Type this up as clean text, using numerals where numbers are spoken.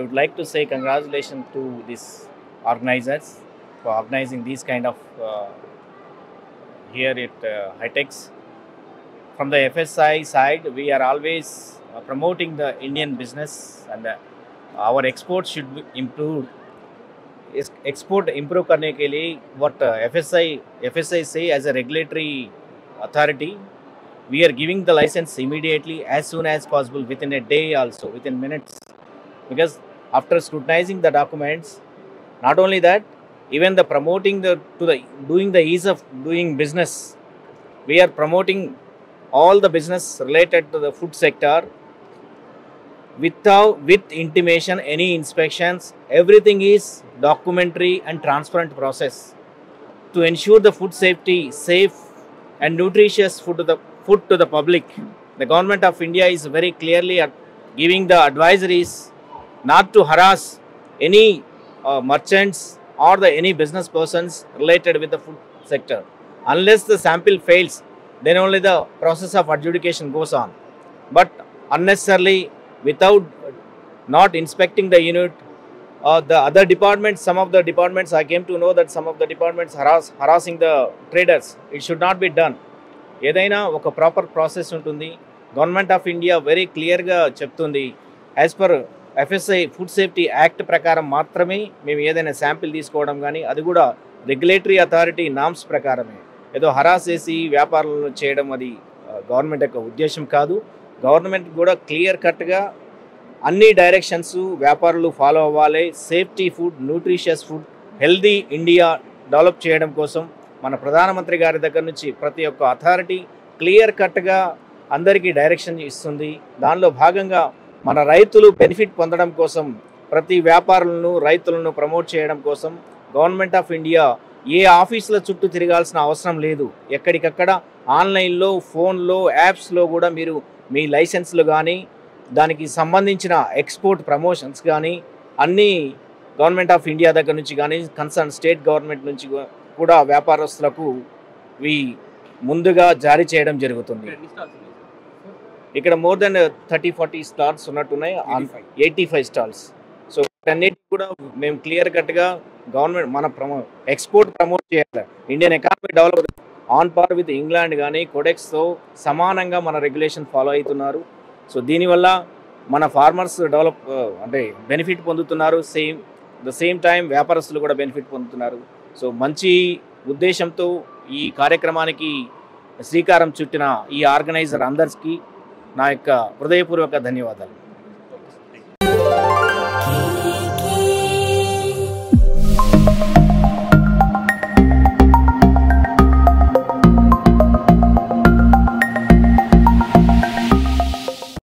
would like to say congratulations to these organizers for organizing these kind of here at HITEX. From the FSI side, we are always promoting the Indian business, and our exports should be improved. Export improve करने के लिए what FSI say as a regulatory authority, we are giving the license immediately as soon as possible, within a day also, within minutes, because after scrutinizing the documents, not only that, even the promoting the doing the ease of doing business, we are promoting all the business related to the food sector with intimation, any inspections, everything is documentary and transparent process to ensure the food safety, safe and nutritious food to the public. The government of India is very clearly giving the advisories not to harass any merchants or any business persons related with the food sector. Unless the sample fails, then only the process of adjudication goes on. But unnecessarily, without not inspecting the unit, the other departments, some of the departments, I came to know that some of the departments harassing the traders. It should not be done. ఏదైనా ఒక proper process ఉంటుంది. Government of India very క్లియర్గా చెప్తుంది, as per FSI food safety act ప్రకారం మాత్రమే మేము ఏదైనా sample తీసుకోవడం కానీ, అది కూడా రెగ్యులేటరీ అథారిటీ నామ్స్ ప్రకారమే. ఏదో హరాస్ చేసి వ్యాపారాలు చేయడం అది గవర్నమెంట్ యొక్క ఉద్దేశం కాదు. గవర్నమెంట్ కూడా క్లియర్ కట్గా అన్ని డైరెక్షన్స్ వ్యాపారులు ఫాలో అవ్వాలి. Safety food, nutritious food, healthy India develop చేయడం కోసం మన ప్రధానమంత్రి గారి దగ్గర నుంచి ప్రతి ఒక్క అథారిటీ క్లియర్ కట్గా అందరికీ డైరెక్షన్ ఇస్తుంది. దానిలో భాగంగా మన రైతులు బెనిఫిట్ పొందడం కోసం, ప్రతి వ్యాపారులను రైతులను ప్రమోట్ చేయడం కోసం గవర్నమెంట్ ఆఫ్ ఇండియా ఏ ఆఫీసుల చుట్టూ తిరగాల్సిన అవసరం లేదు. ఎక్కడికక్కడ ఆన్లైన్లో, ఫోన్లో, యాప్స్లో కూడా మీరు మీ లైసెన్స్లు కానీ, దానికి సంబంధించిన ఎక్స్పోర్ట్ ప్రమోషన్స్ కానీ అన్నీ గవర్నమెంట్ ఆఫ్ ఇండియా దగ్గర నుంచి కానీ, కన్సర్న్ స్టేట్ గవర్నమెంట్ నుంచి కూడా వ్యాపారస్తులకు ముందుగా జారీ చేయడం జరుగుతుంది. ఇక్కడ మోర్ దెన్ 30-40 స్టాల్స్ ఉన్నట్టున్నాయి, 85 స్టాల్స్. సో అన్నిటి కూడా మేము క్లియర్ కట్గా గవర్నమెంట్ మన ఎక్స్పోర్ట్ ప్రమోట్ చేయాలి. Indian economy develop on par with England కానీ కోడెక్స్తో సమానంగా మన రెగ్యులేషన్ ఫాలో అవుతున్నారు. సో దీనివల్ల మన ఫార్మర్స్ అంటే బెనిఫిట్ పొందుతున్నారు. ద సేమ్ టైం వ్యాపారస్తులు కూడా బెనిఫిట్ పొందుతున్నారు. సో మంచి ఉద్దేశంతో ఈ కార్యక్రమానికి శ్రీకారం చుట్టిన ఈ ఆర్గనైజర్ అందరికీ నా యొక్క హృదయపూర్వక ధన్యవాదాలు.